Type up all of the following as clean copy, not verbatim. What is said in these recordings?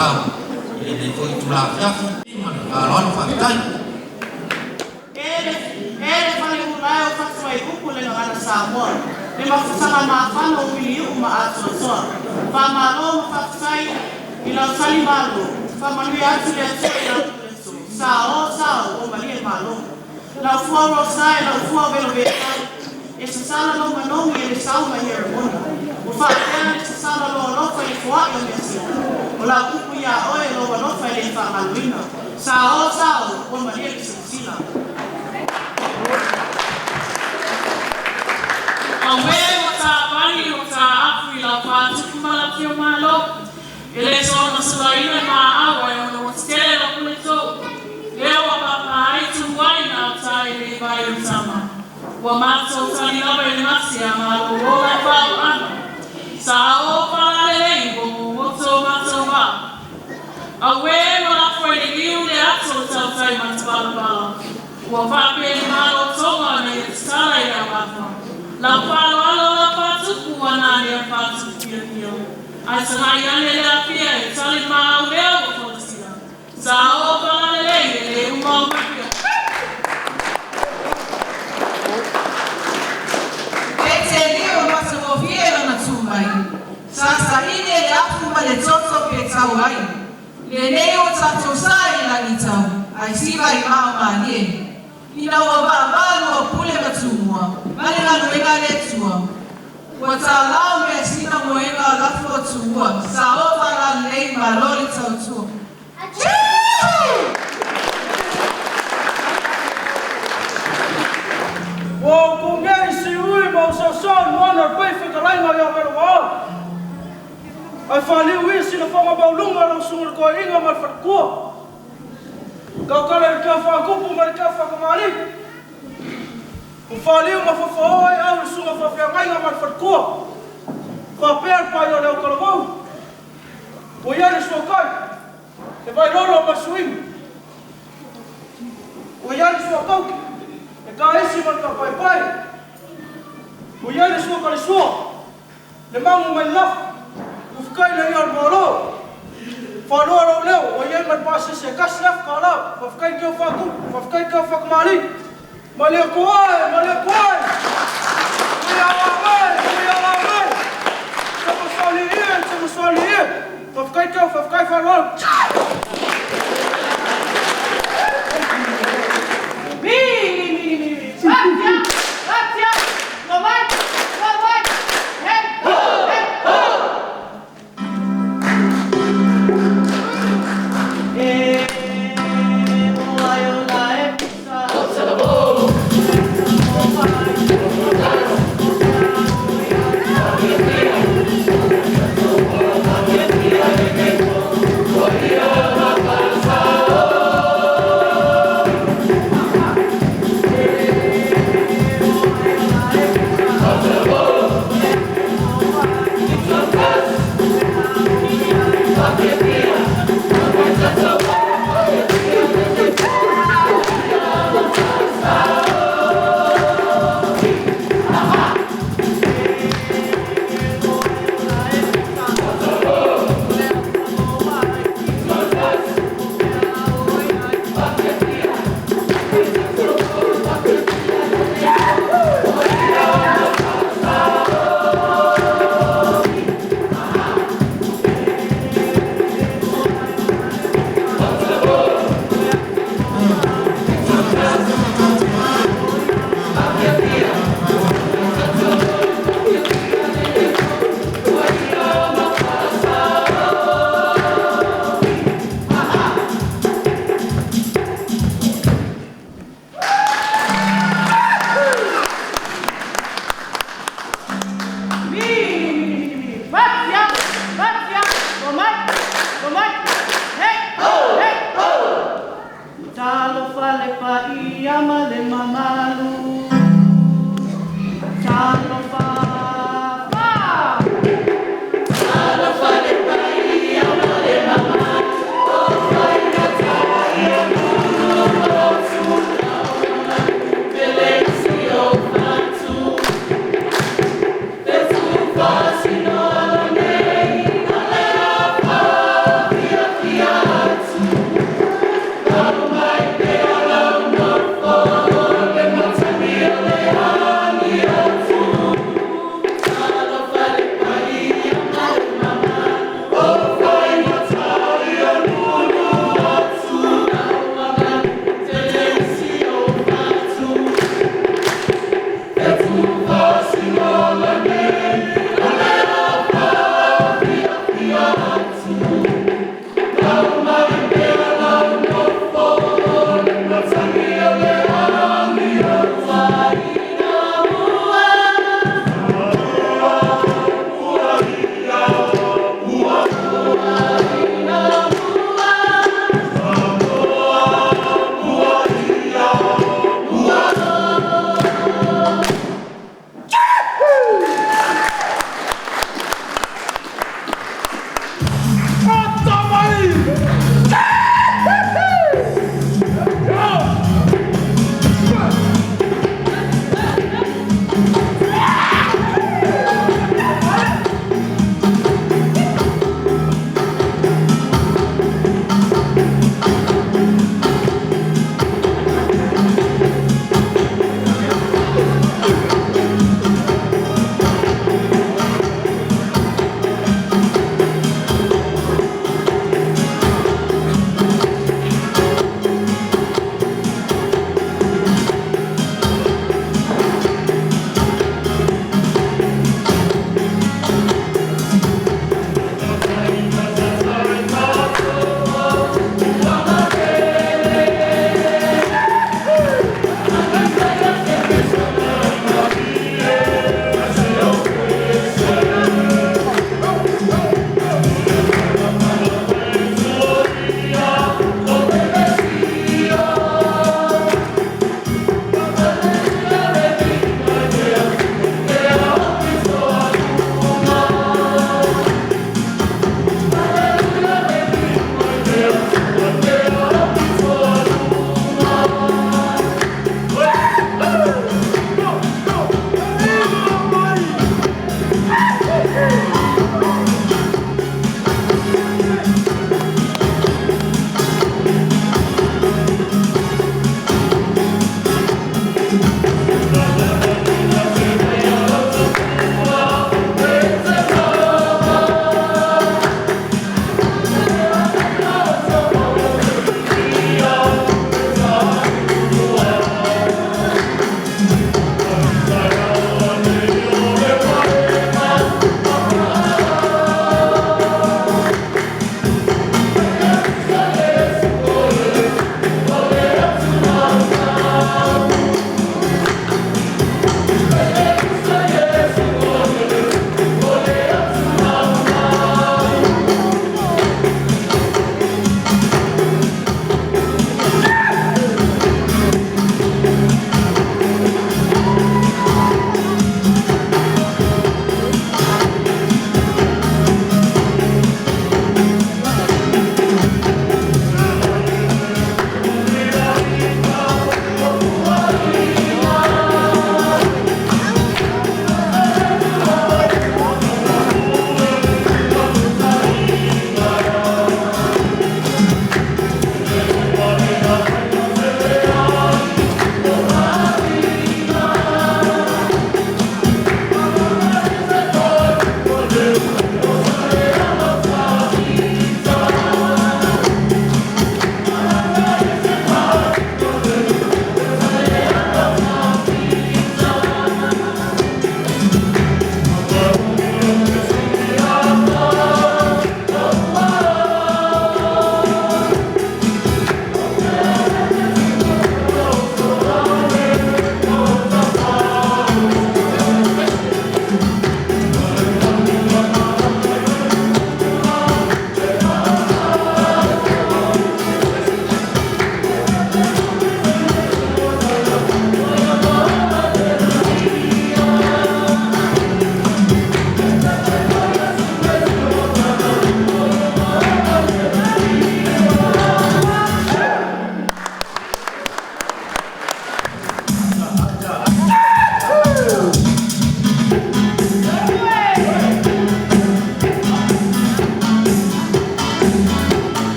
sao để coi tu la ya mà lo nó phải tay ele fale ulai o fatua I upu le ngana Samoa le mafusanga mafana o miliu ma atosoa fa malo mafusai ila sali malo fa malui atu le atu ila leso sao o malie malo la fuaro sai la fuaro velo veta e se sala lo manomi e le sao ma here mona o fa tena se sala lo fa I fuao o mesia o la upu ya oe lo fa le fa maluina sao o malie le sila Awe wata bani wata afri la patu kumala kio malo ele so na sulaina ma awa e ona waskele la kuleto leo papa aitu waina utai le bai utama wa mato utani laba ile masi ya malo wola pao ana sao pala le ingo moto mato ba awe wala kwa ile liu le ato utai matbala bala wa pape malo tonga na yetsala ya wafa la palo alo la patu kuana ya patu pio ai sana yane la pia tali ma leo fosia sao pala le uma mapia ete leo masomovie na tumai sasa ile le afuma le toto pe tawai le leo tatu sai la nitau ai siba imao manie ina wababa no pule matumwa mali na wenga letua watalau me sina moenga alafu otua sao para lei malori tautua o kongei si ui mo so mona pai fikalai ma ya pero wa ai fali ui si na fama baulunga no sungur ko inga mal fatku kau kala ka fa kupu mal ka fa kamali o fali uma fa foi au sunga fa fa ngai mal fatku fa per pa yo le kolgo o ya le sokai e vai lolo ma swing o ya le sokai e ka esi man ka pai o ya le sokai so le mangu mai laf o fkai le yar molo Falo leo o yen man pasi se kasraf kala fafkai ke faku fafkai ke fak mali mali kuai ya mai sama soliin fafkai falo mi Satya Nomai hey Oh,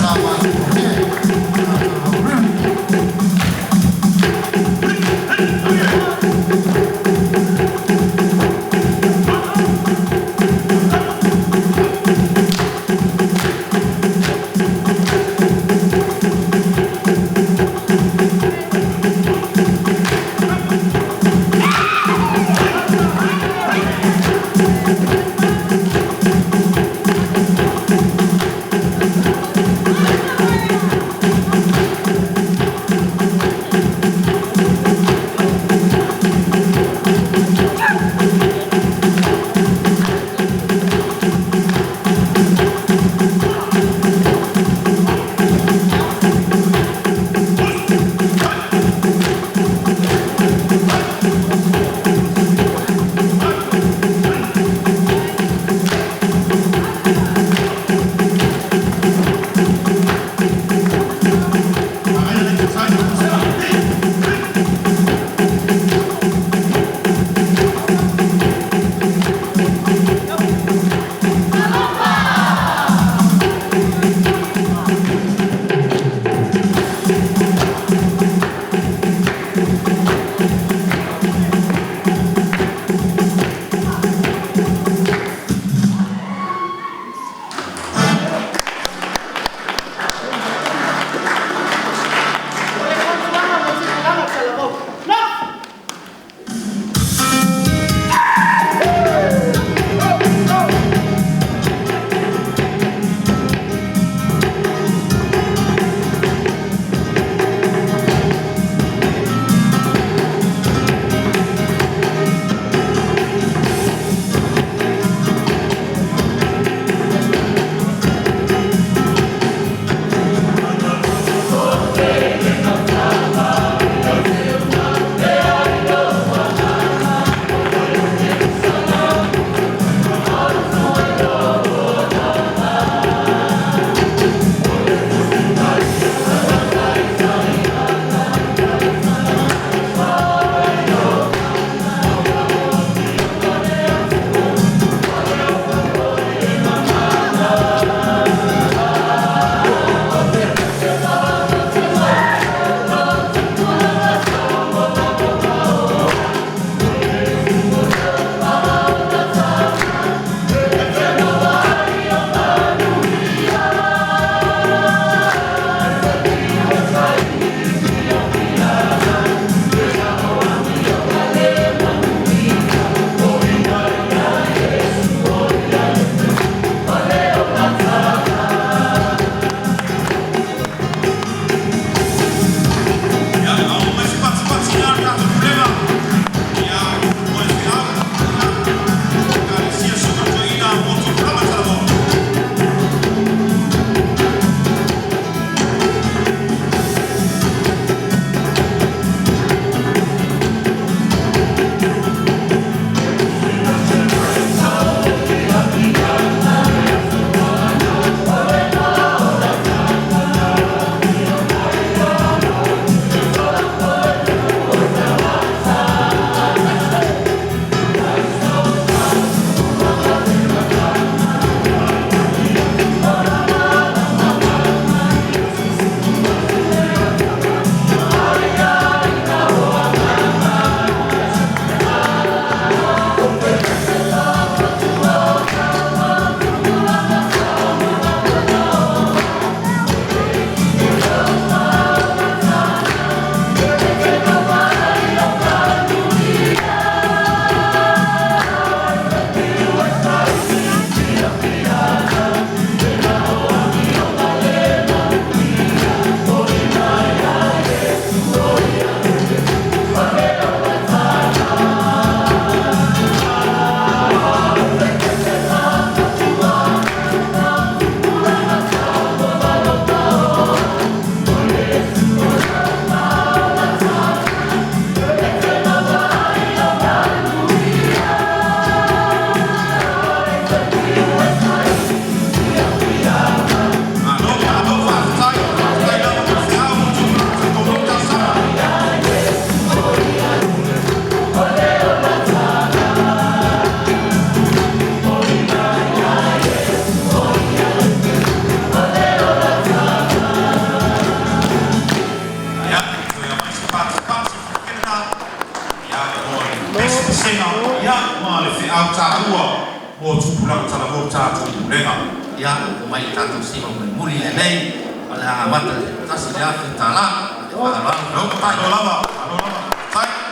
Hãy subscribe cho kênh Ghiền Mì Gõ để không bỏ lỡ tātou renga. Ia o mai tātou sima mai muri le nei. Ale a mata tasi le afi tāla. Alo lava. Tai.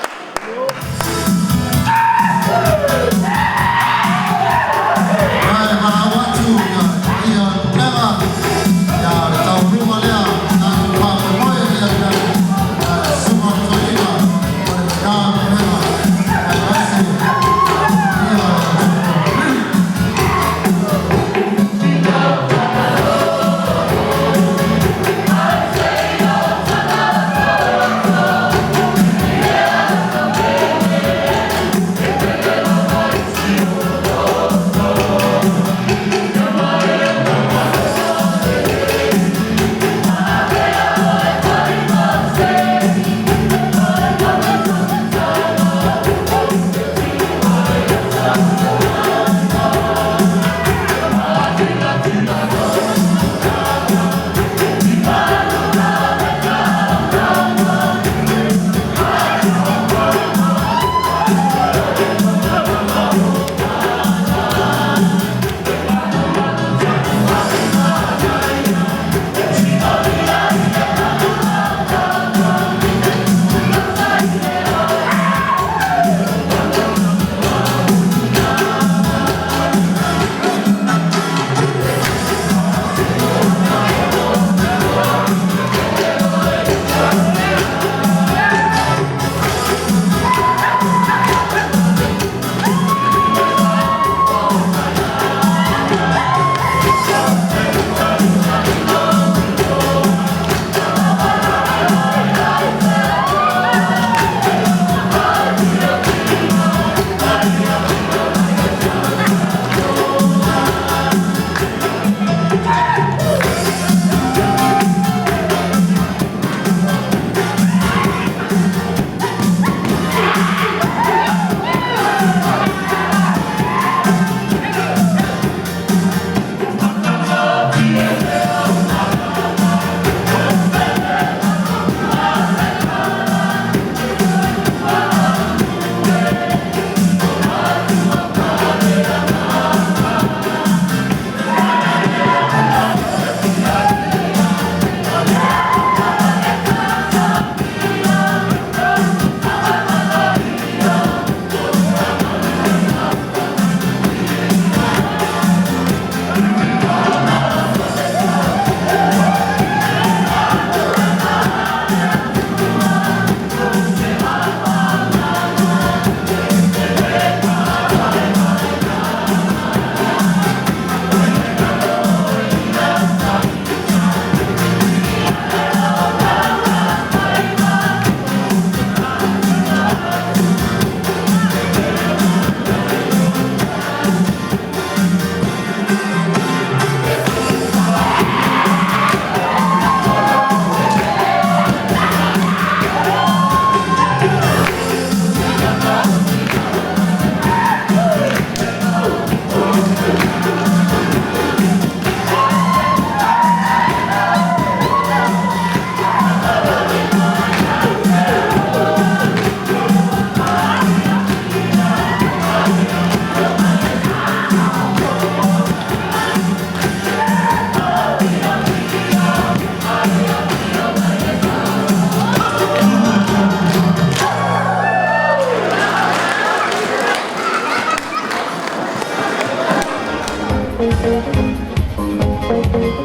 Thank you.